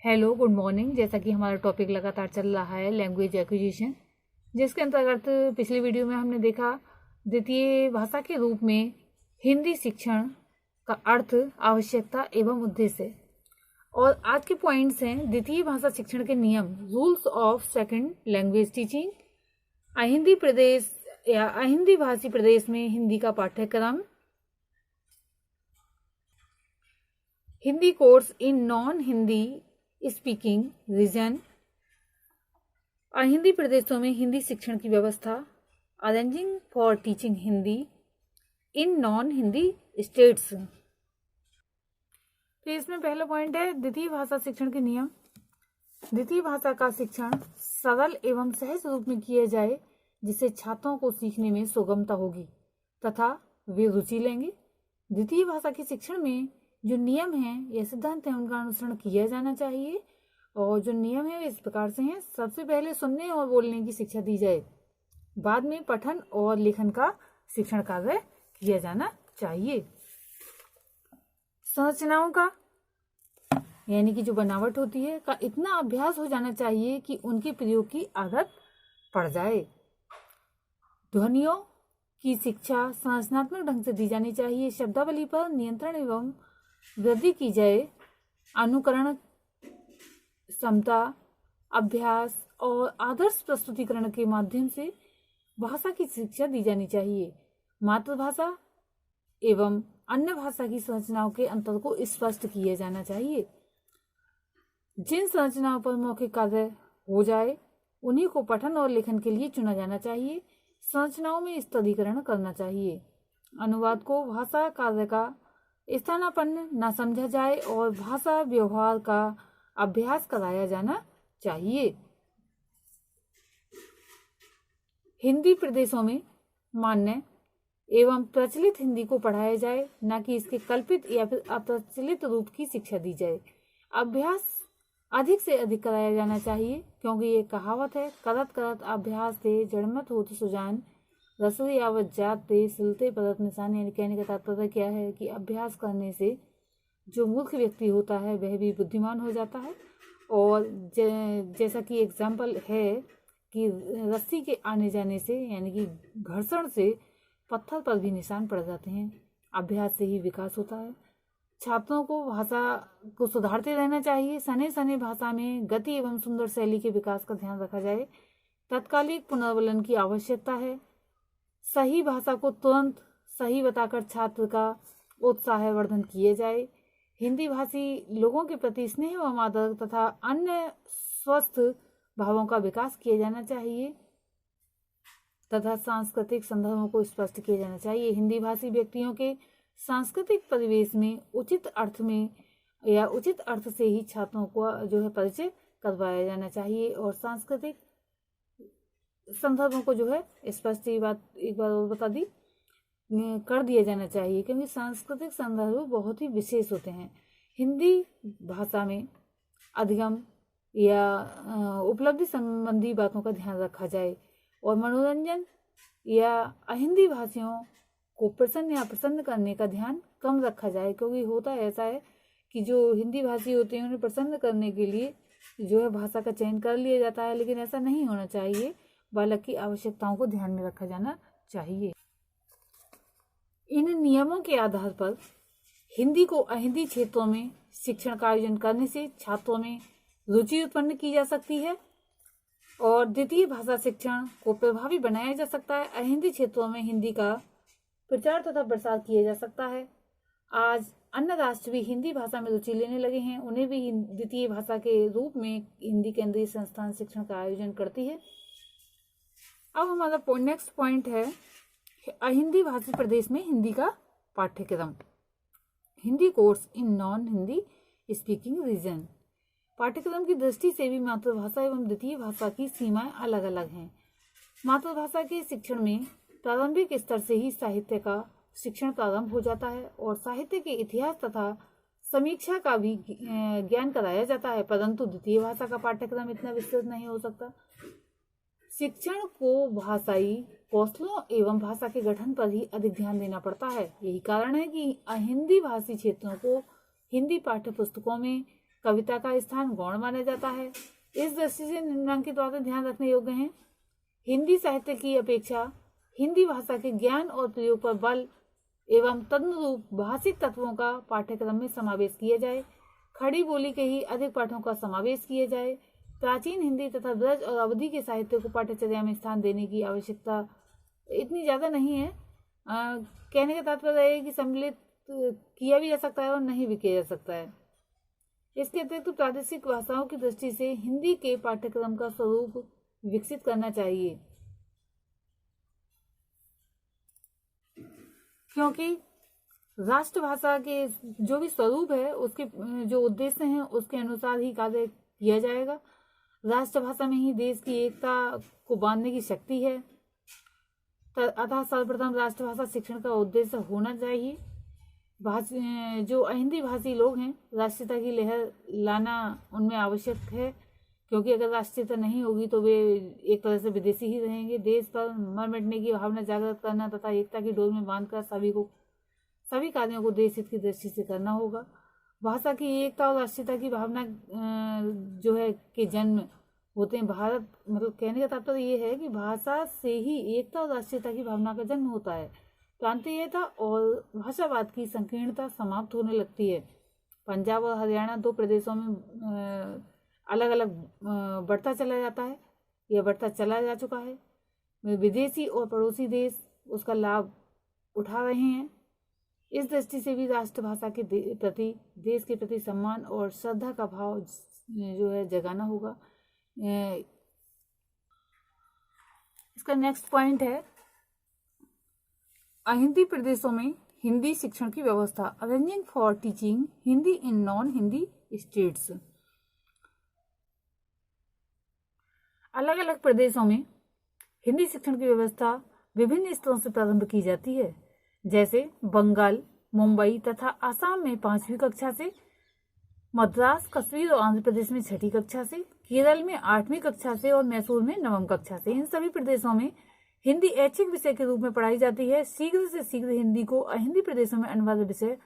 Hello, good morning. जैसा कि हमारा टॉपिक लगातार चल रहा है लैंग्वेज एक्विजिशन, जिसके अंतर्गत पिछली वीडियो में हमने देखा द्वितीय भाषा के रूप में हिंदी शिक्षण का अर्थ, आवश्यकता एवं उद्देश्य। और आज के पॉइंट्स हैं द्वितीय भाषा शिक्षण के नियम, rules of second language teaching, अहिंदी प्रदेश या अहिंदी भाषी प्रदेश में हिंदी का पाठ्यक्रम, Hindi course in non Hindi speaking region, अहिंदी प्रदेशों में हिंदी शिक्षण की व्यवस्था, arranging for teaching Hindi in non Hindi states. तो इसमें पहला पॉइंट है द्वितीय भाषा शिक्षण के नियम। द्वितीय भाषा का शिक्षण सरल एवं सहज रूप में किया जाए, जिससे छात्रों को सीखने में सुगमता होगी तथा वे रुचि लेंगे। द्वितीय भाषा के शिक्षण में जो नियम हैं या सिद्धांत हैं, उनका अनुसरण किया जाना चाहिए। और जो नियम है इस प्रकार से हैं। सबसे पहले सुनने और बोलने की शिक्षा दी जाए, बाद में पठन और लेखन का शिक्षण कार्य किया जाना चाहिए। संरचनाओं का यानी कि जो बनावट होती है का इतना अभ्यास हो जाना चाहिए कि उनके प्रयोग की आदत पड़ जाए। ध्वनियों की शिक्षा संरचनात्मक ढंग से दी जानी चाहिए। शब्दावली पर नियंत्रण एवं वृद्धि की जाए। अनुकरण, समता, अभ्यास और आदर्श प्रस्तुतिकरण के माध्यम से भाषा की शिक्षा दी जानी चाहिए। मातृभाषा एवं अन्य भाषा की संरचनाओं के अंतर को स्पष्ट किया जाना चाहिए। जिन संरचनाओं पर मौखिक कार्य हो जाए, उन्हीं को पठन और लेखन के लिए चुना जाना चाहिए। संरचनाओं में स्तरीकरण करना चाहिए। अनुवाद को भाषा कार्य का स्थानापन्न न समझा जाए और भाषा व्यवहार का अभ्यास कराया जाना चाहिए। हिंदी प्रदेशों में मान्य एवं प्रचलित हिंदी को पढ़ाया जाए, न कि इसके कल्पित या फिर अप्रचलित रूप की शिक्षा दी जाए। अभ्यास अधिक से अधिक कराया जाना चाहिए, क्योंकि ये कहावत है, करत करत अभ्यास ते जड़मत होत सुजान, रसोई आवत जात पे सिलते परत निशान। यानी कहने का तात्पर्य क्या है कि अभ्यास करने से जो मूर्ख व्यक्ति होता है वह भी बुद्धिमान हो जाता है। और जैसा कि एग्जाम्पल है कि रस्सी के आने जाने से यानी कि घर्षण से पत्थर पर भी निशान पड़ जाते हैं। अभ्यास से ही विकास होता है। छात्रों को भाषा को सुधारते रहना चाहिए। सने सने भाषा में गति एवं सुंदर शैली के विकास का ध्यान रखा जाए। तत्कालिक पुनर्वलन की आवश्यकता है। सही भाषा को तुरंत सही बताकर छात्र का उत्साहवर्धन किया जाए। हिंदी भाषी लोगों के प्रति स्नेह एवं आदर तथा अन्य स्वस्थ भावों का विकास किया जाना चाहिए तथा सांस्कृतिक संदर्भों को स्पष्ट किया जाना चाहिए। हिंदी भाषी व्यक्तियों के सांस्कृतिक परिवेश में उचित अर्थ में या उचित अर्थ से ही छात्रों को जो है परिचय करवाया जाना चाहिए और सांस्कृतिक संदर्भों को जो है स्पष्ट ये बात एक बार और बता दी कर दिया जाना चाहिए, क्योंकि सांस्कृतिक संदर्भ बहुत ही विशेष होते हैं। हिंदी भाषा में अधिगम या उपलब्धि संबंधी बातों का ध्यान रखा जाए और मनोरंजन या अहिंदी भाषियों को प्रसन्न या प्रसन्न करने का ध्यान कम रखा जाए, क्योंकि होता ऐसा है कि जो हिंदी भाषी होते हैं उन्हें प्रसन्न करने के लिए जो है भाषा का चयन कर लिया जाता है, लेकिन ऐसा नहीं होना चाहिए। बालक की आवश्यकताओं को ध्यान में रखा जाना चाहिए। इन नियमों के आधार पर हिंदी को अहिंदी क्षेत्रों में शिक्षण का आयोजन करने से छात्रों में रुचि उत्पन्न की जा सकती है और द्वितीय भाषा शिक्षण को प्रभावी बनाया जा सकता है। अहिंदी क्षेत्रों में हिंदी का प्रचार तथा प्रसार किया जा सकता है। आज अन्य राष्ट्र भी हिंदी भाषा में रुचि लेने लगे हैं, उन्हें भी द्वितीय भाषा के रूप में हिंदी केंद्रीय संस्थान शिक्षण का आयोजन करती है। अब हमारा नेक्स्ट पॉइंट है अहिंदी भाषी प्रदेश में हिंदी का पाठ्यक्रम, Hindi course in non Hindi speaking region. पाठ्यक्रम की दृष्टि से भी मातृभाषा एवं द्वितीय भाषा की सीमाएं अलग अलग हैं। मातृभाषा के शिक्षण में प्रारंभिक स्तर से ही साहित्य का शिक्षण प्रारंभ हो जाता है और साहित्य के इतिहास तथा समीक्षा का भी ज्ञान कराया जाता है, परंतु द्वितीय भाषा का पाठ्यक्रम इतना विस्तृत नहीं हो सकता। शिक्षण को भाषाई कौशलों एवं भाषा के गठन पर ही अधिक ध्यान देना पड़ता है। यही कारण है कि हिंदी भाषी क्षेत्रों को हिंदी पाठ्य पुस्तकों में कविता का स्थान गौण माना जाता है। इस दृष्टि से निम्नांकित बातें ध्यान रखने योग्य हैं। हिंदी साहित्य की अपेक्षा हिंदी भाषा के ज्ञान और प्रयोग पर बल एवं तदनुरूप भाषिक तत्वों का पाठ्यक्रम में समावेश किया जाए। खड़ी बोली के ही अधिक पाठों का समावेश किया जाए। प्राचीन हिंदी तथा ब्रज और अवधि के साहित्य को पाठ्यचर्या में स्थान देने की आवश्यकता इतनी ज़्यादा नहीं है। कहने का तात्पर्य है कि सम्मिलित किया भी जा सकता है और नहीं भी किया जा सकता है। इसके अतिरिक्त प्रादेशिक भाषाओं की दृष्टि से हिंदी के पाठ्यक्रम का स्वरूप विकसित करना चाहिए, क्योंकि राष्ट्रभाषा के जो भी स्वरूप है उसके जो उद्देश्य हैं उसके अनुसार ही कार्य किया जाएगा। राष्ट्रभाषा में ही देश की एकता को बांधने की शक्ति है। अतः सर्वप्रथम राष्ट्रभाषा शिक्षण का उद्देश्य होना चाहिए। जो हिंदी भाषी लोग हैं, राष्ट्रीयता की लहर लाना उनमें आवश्यक है, क्योंकि अगर राष्ट्रीयता नहीं होगी तो वे एक तरह से विदेशी ही रहेंगे। देश पर मर मिटने की भावना जागृत करना तथा एकता की डोर में बांधकर सभी कार्यों को देश हित की दृष्टि से करना होगा। भाषा की एकता और राष्ट्रीयता की भावना जो है के जन्म होते हैं भारत, मतलब कहने का तात्पर्य ये है कि भाषा से ही एकता और राष्ट्रीयता की भावना का जन्म होता है। प्रांतीयता और भाषावाद की संकीर्णता समाप्त होने लगती है। पंजाब और हरियाणा दो प्रदेशों में अलग अलग बढ़ता चला जाता है, यह बढ़ता चला जा चुका है। विदेशी और पड़ोसी देश उसका लाभ उठा रहे हैं। इस दृष्टि से भी राष्ट्रभाषा के प्रति, देश के प्रति सम्मान और श्रद्धा का भाव जो है जगाना होगा। इसका नेक्स्ट पॉइंट है अहिंदी प्रदेशों में हिंदी शिक्षण की व्यवस्था, arranging for teaching Hindi in non Hindi states. अलग अलग प्रदेशों में हिंदी शिक्षण की व्यवस्था विभिन्न स्तरों से प्रारंभ की जाती है, जैसे बंगाल, मुंबई तथा आसाम में 5वीं कक्षा से, मद्रास, कश्मीर और आंध्र प्रदेश में 6ठी कक्षा से, केरल में 8वीं कक्षा से और मैसूर में 9वीं कक्षा से। इन सभी प्रदेशों में हिंदी ऐच्छिक विषय के रूप में पढ़ाई जाती है। शीघ्र से शीघ्र हिंदी को अहिंदी प्रदेशों में अनिवार्य विषय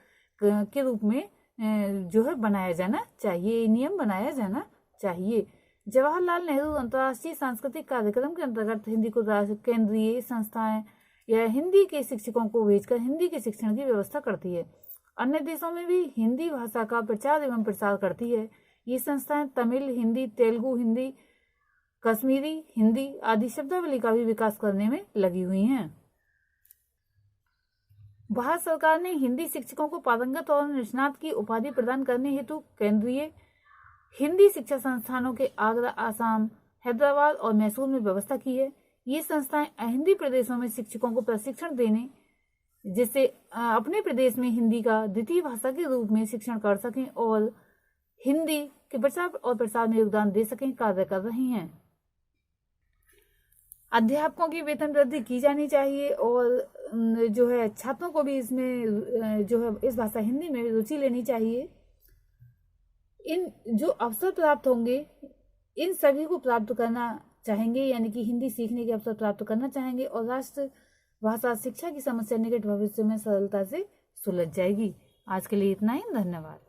के रूप में जो है बनाया जाना चाहिए, नियम बनाया जाना चाहिए। जवाहरलाल नेहरू अंतर्राष्ट्रीय सांस्कृतिक कार्यक्रम के अंतर्गत हिंदी को केंद्रीय संस्थाएं या हिंदी के शिक्षकों को भेजकर हिंदी के शिक्षण की व्यवस्था करती है। अन्य देशों में भी हिंदी भाषा का प्रचार एवं प्रसार करती है। ये संस्थाएं तमिल हिंदी, तेलुगु हिंदी, कश्मीरी हिंदी आदि शब्दावली का भी विकास करने में लगी हुई हैं। भारत सरकार ने हिंदी शिक्षकों को पारंगत और निष्णात की उपाधि प्रदान करने हेतु केंद्रीय हिंदी शिक्षा संस्थानों के आगरा, आसाम, हैदराबाद और मैसूर में व्यवस्था की है। ये संस्थाएं अहिंदी प्रदेशों में शिक्षकों को प्रशिक्षण देने, जिससे अपने प्रदेश में हिंदी का द्वितीय भाषा के रूप में शिक्षण कर सकें और हिंदी के प्रचार और प्रसार में योगदान दे सकें, कार्य कर रही हैं। अध्यापकों की वेतन वृद्धि की जानी चाहिए और जो है छात्रों को भी इसमें जो है इस भाषा हिंदी में रुचि लेनी चाहिए। इन जो अवसर प्राप्त होंगे इन सभी को प्राप्त करना चाहेंगे, यानी कि हिंदी सीखने के अवसर प्राप्त करना चाहेंगे और राष्ट्र भाषा शिक्षा की समस्या निकट भविष्य में सरलता से सुलझ जाएगी। आज के लिए इतना ही, धन्यवाद।